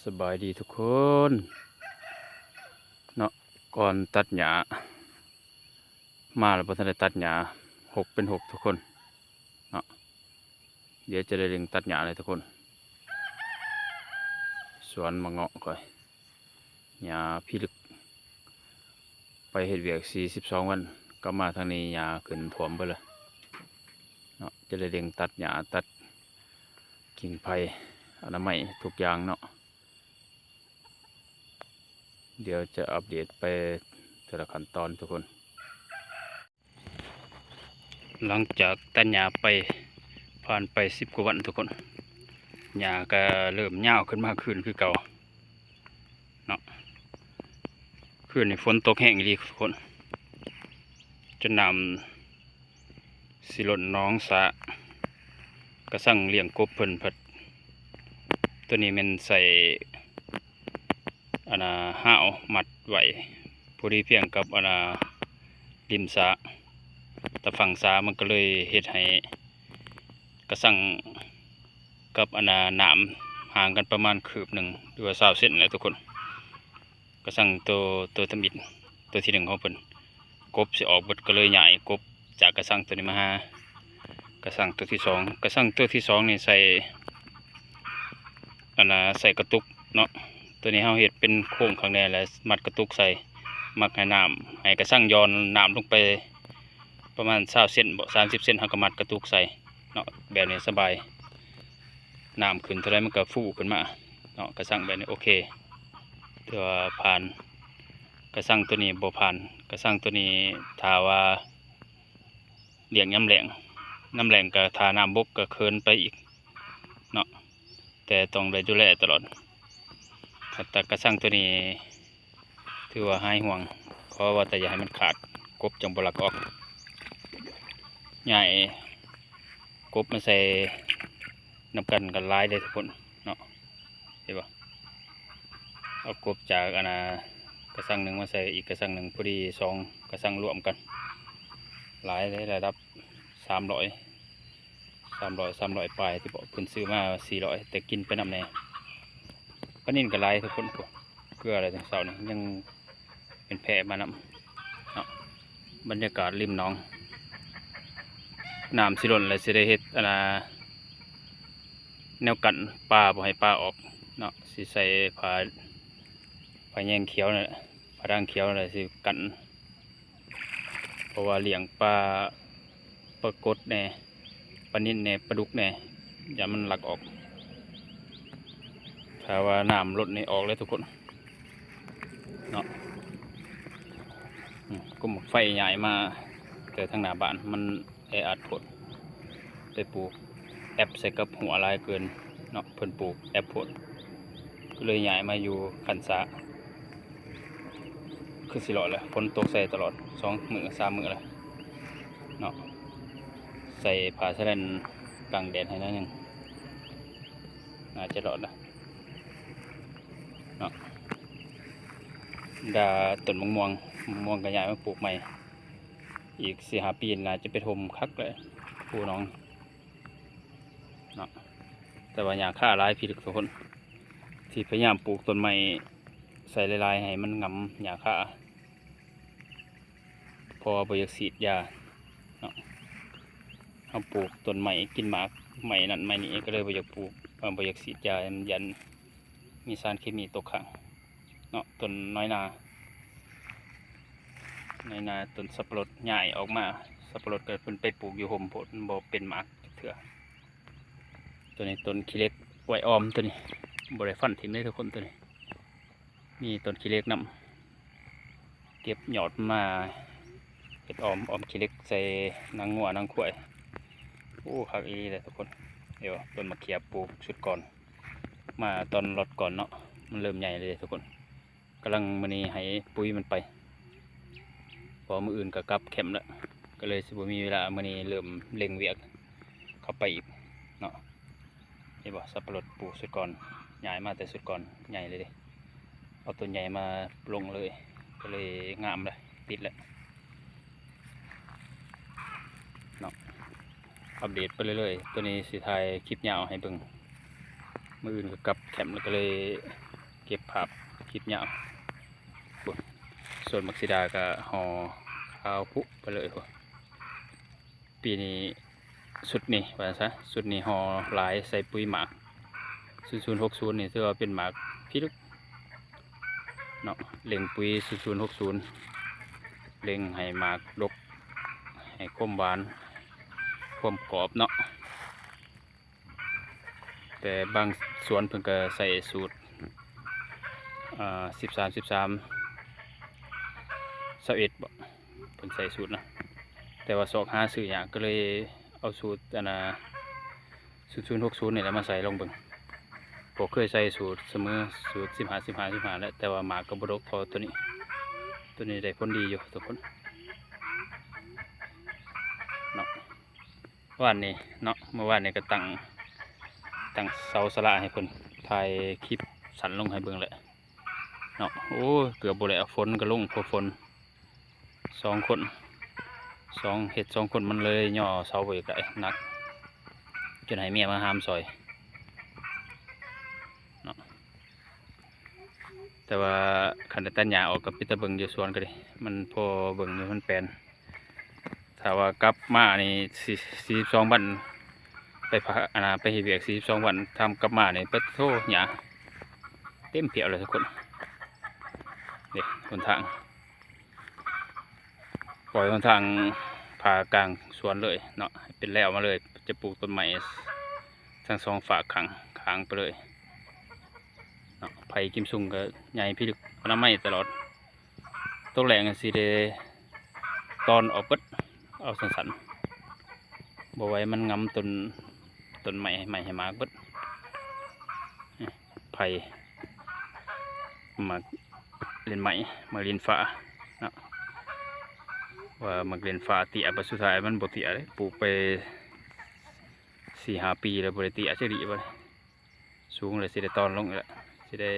สบายดีทุกคนเนาะก่อนตัดหญ้ามาแล้วพอทันได้ตัดหญ้า6 เป็น 6ทุกคนเนาะเดี๋ยวจะได้เร่งตัดหญ้าเลยทุกคนสวนมะเงาะก่อยหญ้าพี่ลึกไปเฮ็ดเวียก42 วันก็มาทางนี้หญ้าขึ้นท่วมไปเลยเนาะจะได้เร่งตัดหญ้าตัดกิ่งไผ่อนามัยทุกอย่างเนาะเดี๋ยวจะอัปเดตไปแต่ละขั้นตอนทุกคนหลังจากตัดหญ้าไปผ่านไป10 กว่าวันทุกคนหญ้าก็เริ่มยาวขึ้นมากขึ้นคือเก่าเนาะคืนนี้ฝนตกแห้งอีหลีทุกคนจนน้ำสิล้นหนองสระก็สั่งเลี้ยงกบเพิ่นเพิดตัวนี้มันใส่ห้าวมัดไว้พอดีเพียงกับริมสระแต่ฝั่งสระมันก็เลยเฮ็ดให้กระสังกับน้ำห่างกันประมาณคืบหนึ่งหรือว่า20 เซนเลยทุกคนกระสังตัวทมิดตัวที่1ของเพิ่นกบสิออกเบิดก็เลยใหญ่กบจากกระสังตัวนี้มาหากระสังตัวที่2กระสังตัวที่2นี่ใส่ใส่กระตุกเนาะตัวนี้เฮาเฮ็ดเป็นโค้งข้างในแล้วมัดกระตุกใส่มักให้น้ำให้กระสังย้อนน้ำลงไปประมาณ20 เซนบ่30 เซนเฮาก็มัดกระตุกใส่เนาะแบบนี้สบายน้ำขึ้นเท่าไรมันก็ฟูขึ้นมาเนาะกระสังแบบนี้โอเคถือว่าผ่านกระสังตัวนี้บ่ผ่านกระสังตัวนี้ถ้าว่าเลี้ยงน้ำแหลงก็ถ้าน้ำบกก็เคินไปอีกเนาะแต่ต้องได้ดูแลตลอดแต่กระสังตัวนี้ถือว่าหายห่วงเพราะว่าแต่อย่าให้มันขาดกบจังบ่ลักออกใหญ่กบมาใส่นำกันหลายเลยทุกคนเนาะเห็นป่ะเอากบจากกระสังหนึ่งมาใส่อีกกระสังหนึ่งพอดี2 กระสังรวมกันหลายเลยระดับ300 ปลายที่บอกเพิ่นซื้อมา400แต่กินไปนำแน่ปลานิ่นก็หลายทุกคนเกลืออะไรต่างๆนี่ยังเป็นแพะมานำเนาะบรรยากาศริมหนองน้ำสิล้นเลยสิได้เฮ็ดแนวกันปลาบ่ให้ปลาออกเนาะสิใส่ผ้าแยงเขียวนั่นแหละผ้าด่างเขียวนั่นแหละสิกันเพราะว่าเลี้ยงปลากดแน่ปลานิ่นแน่ปลาดุกแน่อย่ามันหลักออกถ้าว่าน้ำลดนี่ออกเลยทุกคนเนาะก็หมกไฟใหญ่มาแต่ทางหน้าบ้านมันแออัดผลไปปลูกแอปใส่กับหัวลายเกินเนาะเพิ่นปลูกแอปผลก็เลยย้ายมาอยู่ขันสะคือสิหลอดเลยฝนตกใส่ตลอด2 มื้อ 3 มื้อเลยเนาะใส่ผ้าแสลนกลางแดดให้หน่อยนึงน่าจะหลอดนะเนาะดาต้นมะม่วงก็ย้ายมาปลูกใหม่อีก4-5 ปีน่าจะไปทมคักเลยผู้น้องเนาะแต่ว่าอยากฆ่าร้ายพี่ทุกคนที่พยายามปลูกต้นไม้ใส่ลายๆให้มันงำอยากฆ่าพอบ่อยากฉีดยาเนาะเขาปลูกต้นไม้กินหมากไม้นั่นไม้นี้ก็เลยบ่อยากปลูกบ่อยากฉีดยามันยันมีสารเคมีตกค้างเนาะต้นน้อยนาต้นสับปะรดใหญ่ออกมาสับปะรดเกิดเพิ่นไปปลูกอยู่ห่มโพดบ่เป็นหมากเถื่อตัวนี้ต้นขี้เหล็กไว้ออมตัวนี้บ่ได้ฟันทิ้งเลยทุกคนตัวนี้มีต้นขี้เหล็กนำเก็บหยอดมาเก็บออมขี้เหล็กใส่นางงัวนางขวายโอ้คักอีเลยทุกคนเดี๋ยวต้นมะเขือปลูกชุดก่อนมาตอนรดก่อนเนาะมันเริ่มใหญ่เลยทุกคนกำลังมื้อนี้ให้ปุ๋ยมันไปพอมื้ออื่นก็กลับแคมป์แล้วก็เลยสิบ่มีเวลามื้อนี้เริ่มเร่งเวียกเข้าไปอีกเนาะเห็นบ่สับปะรดปลูกสุดก่อนใหญ่มาแต่สุดก่อนใหญ่เลยดิเอาต้นใหญ่มาลงเลยก็เลยงามเลยติดแล้วเนาะอัปเดตไปเรื่อยๆตัวนี้สิถ่ายคลิปยาวให้เบิ่งมื้ออื่นก็กลับแคมป์แล้วก็เลย ก็บภาพคลิปยาวบุส่วนมักซิดาก็ห่อข้าวพุไปเลยพอปีนี้สุดนี่ว่าซะสุดนี่ห่อหลายใส่ปุ๋ยหมาก0060นี่ถือว่าเป็นหมากพิลึกเนาะเล็งปุ๋ย0060เล็งให้หมากดกให้ความหวานความกรอบเนาะแต่บางสวนเพิ่นก็ใส่สูตร13 21บ่เพิ่นใส่สูตรนะแต่ว่าซอกหาซื้อยากก็เลยเอาสูตร0060นี่แหละมาใส่ลงเบิ่งผมเคยใส่สูตรเสมอสูตร15 แล้วแต่ว่าหมากก็บ่ดกพอตัวนี้ได้ผลดีอยู่ทุกคนเนาะวันนี้เนาะเมื่อวานนี้ก็ตั้งเสาสละให้เพิ่นถ่ายคลิปสั่นลงให้เบิ่งแหละเนาะโอ้เกือบบ่ได้ฝนก็ลงพอฝน2 คนเฮ็ด2 คนมันเลยย่อเสาไปอีกได้หนักจนให้เมียมาห้ามซอยเนาะแต่ว่าคันได้ตัดหญ้าออกกับปิตะเบิ่งอยู่สวนก็ดิมันพอเบิ่งอยู่มันแปลนถ้าว่ากลับมานี่42 วันไปพักไปเฮ็ดเวียก42 วันทำกลับมานี่ไปโทหญ้าเต็มเปียกเลยทุกคนนี่หนทางปล่อยหนทางผ่ากลางสวนเลยเนาะเป็นแล้วมาเลยจะปลูกต้นไม้ทั้ง2 ฝากขังไปเลยเนาะไผ่กิมซุงก็ใหญ่พิลึกอนามัยตลอดตกแรงสิได้ตอนออกเบิดเอาสั้นๆบ่ไว้มันงำต้นไม้ให้มากเบิดไผ่มาเล่นไม้มาเล่นฟ้าเนาะว่ามักเล่นฟ้าเตี้ยบัดสุดท้ายมันบ่เตี้ยเลยปลูกไป4-5 ปีแล้วบ่ได้เตี้ยจักดีบ่สูงเลยสิได้ตอนลงอีกแล้วสิได้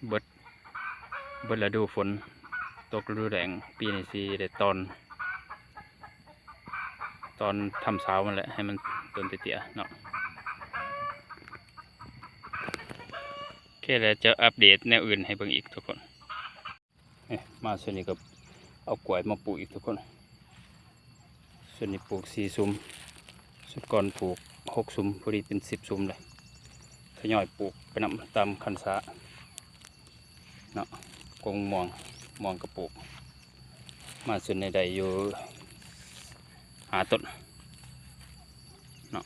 เบิดฤดูฝนตกฤดูแล้งปีนี้สิได้ตอนทำเสามันแหละให้มันต้นเตี้ยๆเนาะโอเคแล้วจะอัปเดตแนวอื่นให้เบิ่งอีกทุกคนมาส่วนนี้ก็เอากล้วยมาปลูกอีกทุกคนส่วนนี้ปลูก4 ซุ้มสุดก่อนปลูก6 ซุ้มพอดีเป็น10 ซุ้มเลยทยอยปลูกไปนำตามคันสะเนาะกงม่วงกระปลูกมาส่วนในใดอยู่5 ต้นเนาะ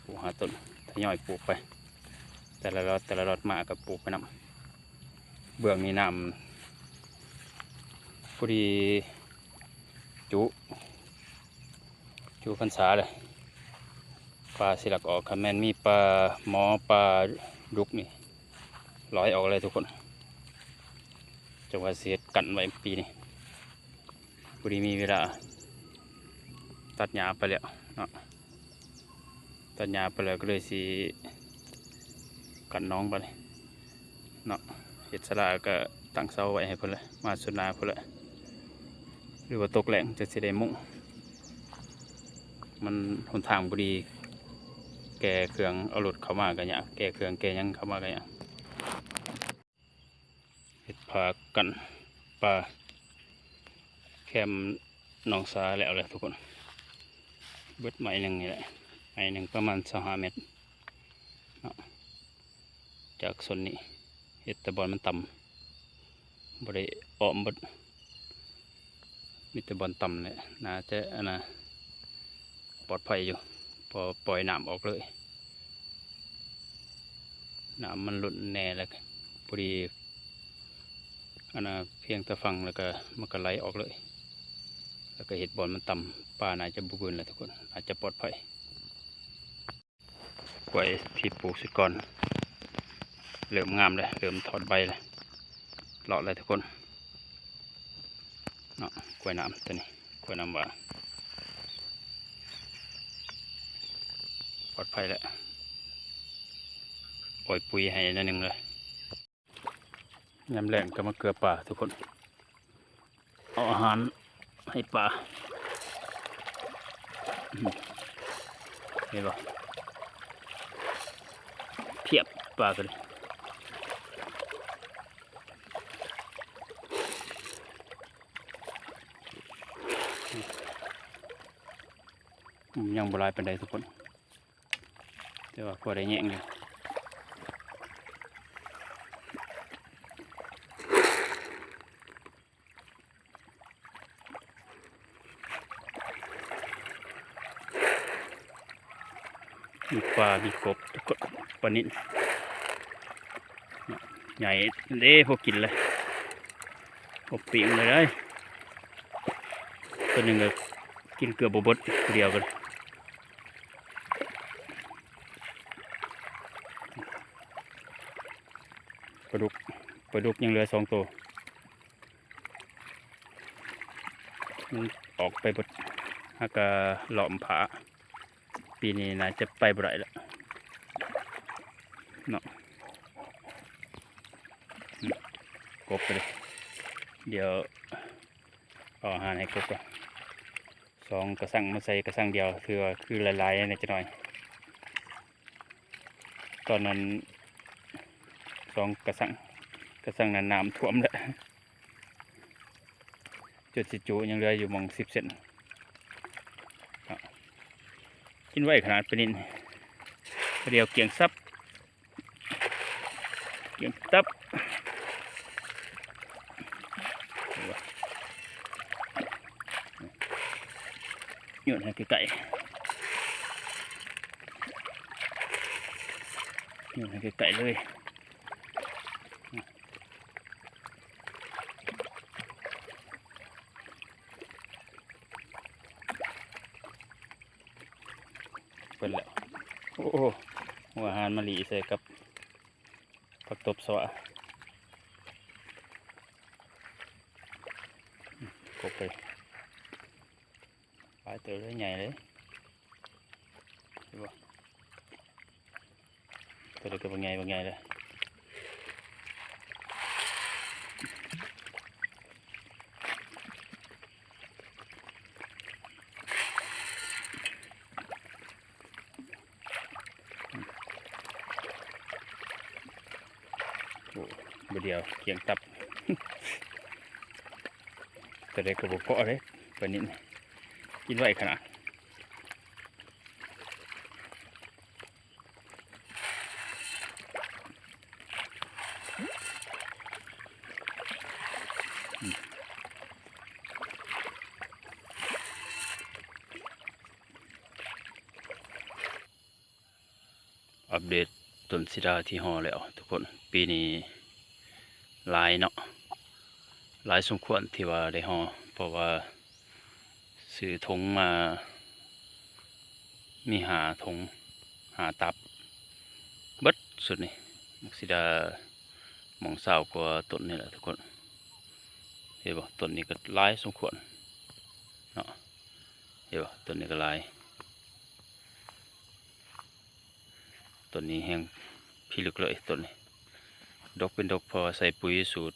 ปลูก5 ต้นทยอยปลูกไปแต่ละรอดมากับปลูกไปนำเบื้องนี้น้ำพอดีจุพรรษาเลยปลาสิหลักออกคันแม่นมีปลาหมอปลาดุกนี่ร้อยออกเลยทุกคนจังหวะเสียดกันไว้ปีนี้พอดีมีเวลาตัดหญ้าไปแล้วเนาะตัดหญ้าไปแล้วก็เลยสิกันน้องไปเลยเนาะเฮ็ดสลาก็ตั้งเสาไว้ให้เพิ่นเลยมาสุดนาเพิ่นเลยหรือว่าตกแรงจะสิได้มุ่งมันหนทางพอดีแก่เครื่องเอารถเข้ามากันเนี่ยแก่เครื่องแก่ยังเข้ามากันเนี่ยเฮ็ดพากันปลาแคมหนองสาแล้วเลยทุกคนเบิดไม้หนึ่งนี่แหละไม้หนึ่งประมาณ25 เมตรเนาะจากส่วนนี้เฮ็ดแต่บอลมันต่ำบ่ได้อ้อมเบิดมีแต่บอลต่ำเลยน่าจะปลอดภัยอยู่พอปล่อยน้ำออกเลยน้ำมันหล่นแน่แล้วพอดีเพียงแต่ฟังแล้วก็มันก็ไหลออกเลยแล้วก็เห็ดบอลมันต่ำปลาน่าจะบุบเลยทุกคนอาจจะปลอดภัยกล้วยที่ปลูกสิก่อนเริ่มงามเลยเริ่มถอดใบเลยเลาะเลยทุกคนเนาะกล้วยน้ำตัวนี้กล้วยน้ำว่าปลอดภัยแล้วปล่อยปุ๋ยให้นิดนึงเลยยำแรงก็มาเกลือป่าทุกคนเอาอาหารให้ป่าเห็นป่ะเพียบป่ากันเลย ยังบ่หลายปานใดทุกคนแต่ว่าพอได้แยงอยู่มีปลามีกบทุกคนปลานิลใหญ่เด้พอกินเลยพอปิ้งเลยได้ตัวหนึ่งก็กินเกือบบ่เบิดเดียวกันปลาดุกยังเหลือ2 ตัวมันออกไปบดหากหลอมผาปีนี้น่าจะไปบ่ได้แล้วเนาะกบไปเลยเดี๋ยวเอาอาหารให้กบก่อน2 กระสังมาใส่กระสังเดียวคือละลายๆเนี่ยจะหน่อยตอนนั้น2 กระสังนั้นน้ำท่วมแล้วจุดสิจูยังเหลืออยู่มอง10 เซนกินไว้ขนาดปนินเดียวเกียงซับเกียงตับหยุดให้ไก่หยุดให้ไก่เลยเป็นแล้วโอ้โหหัวอาหารมะลิใส่กับผักตบสวะกบไปปลาเต๋อเลยใหญ่เลยดูว่าตัวเด็กก็บางใหญ่เลยโอ้บเดียวเกียงตับ ตัวเด็กก็บอกเกาะเลยปนินกินไว้ขนาดอัปเดตต้นสิดาที่ห่อแล้วทุกคนปีนี้หลายเนาะหลายสมควรที่ว่าได้ห่อเพราะว่าซื้อถุงมามีถุงตับเบิดสุดนี่มักสิดาหมองเศร้ากว่าต้นนี่แหละทุกคนเห็นบ่ต้นนี้ก็หลายสมควรเนาะเห็นบ่ต้นนี้ก็หลายต้นนี้แห้งพิลึกเลยต้นนี้ดอกเป็นดอกพอใส่ปุ๋ยสูตร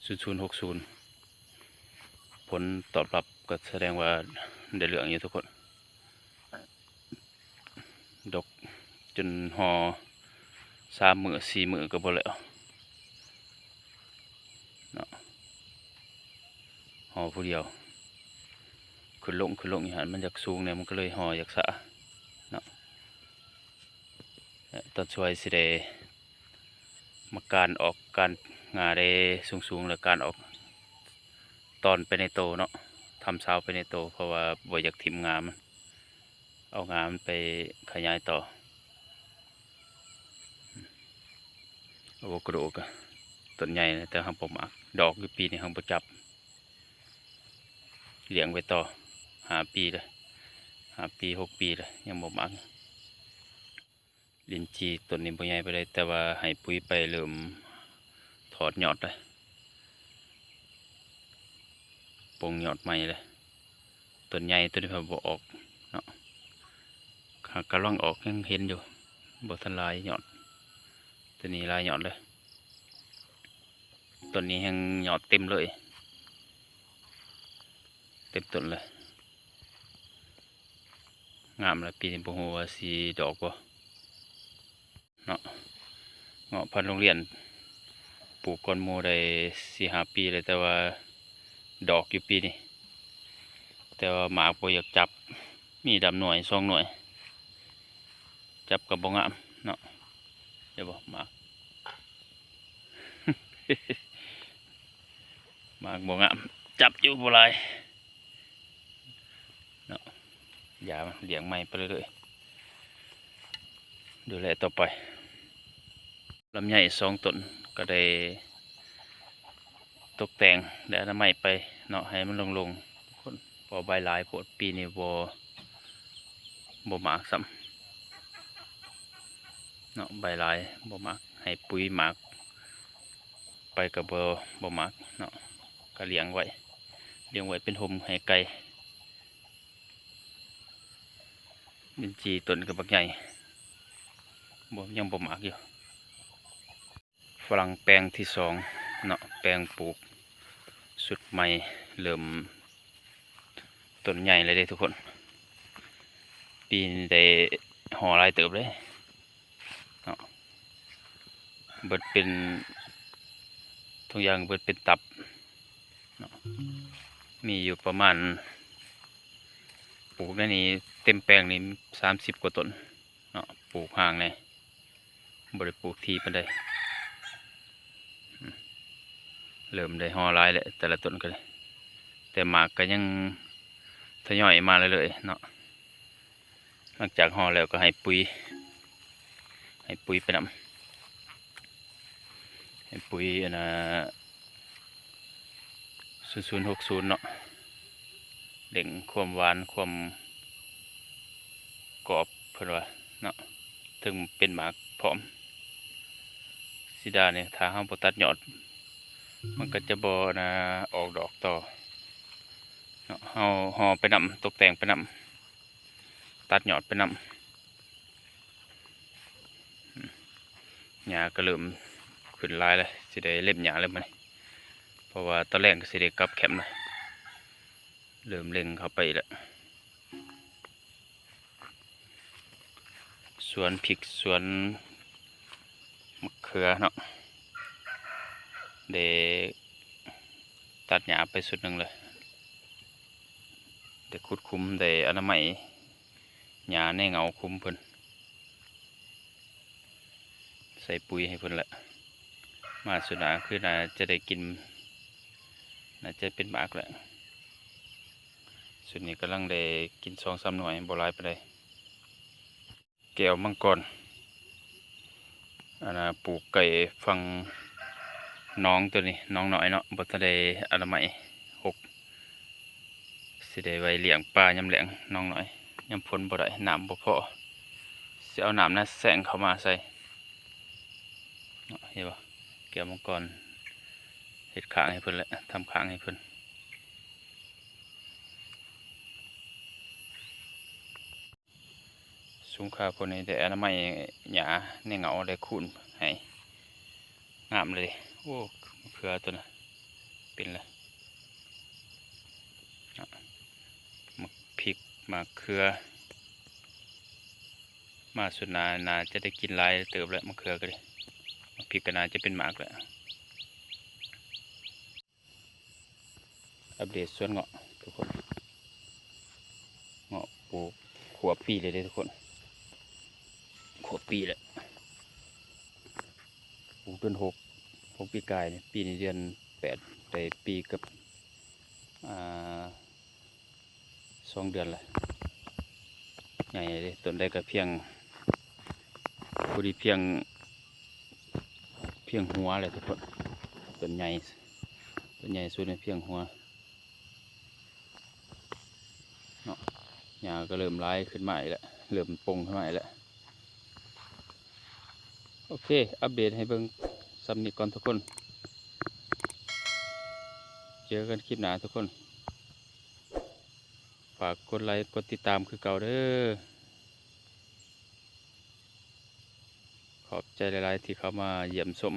0060ผลตอบรับก็แสดงว่าได้เหลืองอยู่ทุกคนดอกจนห่อ3 มื้อ4 มื้อก็บ่แล้วเนาะห่อผู้เดียวขึ้นลงอย่างนั้นมันอยากสูงเนี่ยมันก็เลยห่ออยากสะเนาะตอนช่วยสิได้มาการออกการงาได้สูงแล้วการออกตอนไปในโตเนาะทำเสาไปในโตเพราะว่าบ่อยากทิ่มงามันเอางามันไปขยายต่ออะโวคาโดก็ต้นใหญ่นะแต่หังผมดอกอยู่ปีนี้หังประจับเลี้ยงไว้ต่อ5 ปีเลย5 ปี 6 ปีเลยยังบ่มักลิ้นจีต้นนี้บ่ใหญ่ไปเลยแต่ว่าให้ปุ๋ยไปเริ่มถอดยอดเลยปงยอดใหม่เลยต้นใหญ่ต้นนี้พอบ่ออกเนาะกำลังออกยังเห็นอยู่บ่ทันลายยอดต้นนี้ลายยอดเลยต้นนี้ยังยอดเต็มเลยเต็มต้นเลยงามเลยปีนี้บ่ฮู้ว่าสิดอกบ่เนาะเงาะพันธุ์โรงเรียนปลูกก้อนโมได้4-5 ปีเลยแต่ว่าดอกอยู่ปีนี้แต่ว่าหมากบ่อยากจับ มีดำหน่วย2หน่วยจับกับบ่งามเนาะเดี๋ยวบ่หมาก หมากบ่งามจับอยู่บ่หลายเนาะอย่าเลี้ยงใหม่ไปเรื่อยๆดูแลต่อไปลำไย2ต้นก็ได้ตกแต่งได้อนามัยไปเนาะให้มันลงๆคนพอใบหลายโพดปีนี้บ่หมากซ้ำเนาะใบหลายบ่หมากให้ปุ๋ยหมากไปกับบ่หมากเนาะก็เลี้ยงไว้เป็นห่มให้ไก่ดินจีต้นกับบักใหญ่ยังบ่หมากอยู่ฝรั่งแปลงที่2เนาะแปลงปลูกสุดใหม่เริ่มต้นใหญ่เลยเด้ทุกคนปีนี้ได้ห่อหลายเติบเลยเนาะเบิดเป็นทุกอย่างเบิดเป็นตับเนาะมีอยู่ประมาณปลูกในนี้เต็มแปลงนี้30 กว่าต้นเนาะปลูกห่างเลยบ่ได้ปลูกทีปานใดเริ่มได้ห่อหลายแล้วแต่ละต้นก็เลยแต่หมากก็ยังทยอยมาเรื่อยๆเนาะหลังจากห่อแล้วก็ให้ปุ๋ยไปนำให้ปุ๋ยอันน่ะ0060เนาะเร่งความหวานความกรอบเพิ่นว่าเนาะถึงเป็นหมากพร้อมสีดาเนี่ยถ้าเฮาบ่ตัดยอดมันก็จะบ่ออกดอกต่อเนาะเฮาห่อไปนำตกแต่งไปนำตัดยอดไปนำหญ้าก็เริ่มขึ้นหลายแล้วสิได้เล็บหญ้าแล้วมันเพราะว่าตอนแรกก็สิได้กลับแคมป์แล้วเริ่มเล็งเข้าไปแล้วสวนพริกสวนมะเขือเนาะได้ตัดหญ้าไปสุดหนึ่งเลยได้ขุดคุ้มได้อนามัยหญ้าในเงาคุ้มเพิ่นใส่ปุ๋ยให้เพิ่นแหละมาสุดาคือน่าจะได้กินน่าจะเป็นหมากแหละส่วนนี้กำลังได้กิน2-3 หน่วยบ่หลายปานใดแก้วมังกรปลูกไก่ฟังน้องตัวนี้น้องน้อยเนาะบ่ทันได้อนามัย6สิได้ไว้เลี้ยงปลายามแล้งน้องน้อยยามฝนบ่ได้น้ำบ่พอสิเอาน้ำน่ะแสงเข้ามาใส่เนาะเห็นบ่แก้วมังกรเฮ็ดข้างให้เพิ่นแหละทำข้างให้เพิ่นสูงค่าพวกนี้ได้อนามัยหญ้าในเงาได้คูนให้งามเลยโอ้มะเขือตัวน่ะเป็นละมะพริกมะเขือมาสุดนาจะได้กินหลายเติบแล้วมะเขือก็เลยมะพริกก็น่าจะเป็นหมากแล้วอัปเดตสวนเงาะทุกคนเงาะปลูกขวบปีเลยทุกคนขวบปีแล้วปลูกเดือน6ปีกายเนี่ยปีนี้เดือน8ได้ปีกับ2 เดือนละใหญ่เลยต้นได้ก็เพียงพอดีเพียงหัวเลยทุกคนต้นใหญ่สุดในเพียงหัวเนาะหญ้าก็เริ่มร้ายขึ้นมาอีกแล้วเริ่มปงขึ้นมาอีกแล้วโอเคอัปเดตให้เบิ่งสำนึกก่อนทุกคนเจอกันคลิปหน้าทุกคนฝากกดไลค์กดติดตามคือเก่าเด้อขอบใจหลายๆที่เข้ามาเยี่ยมชม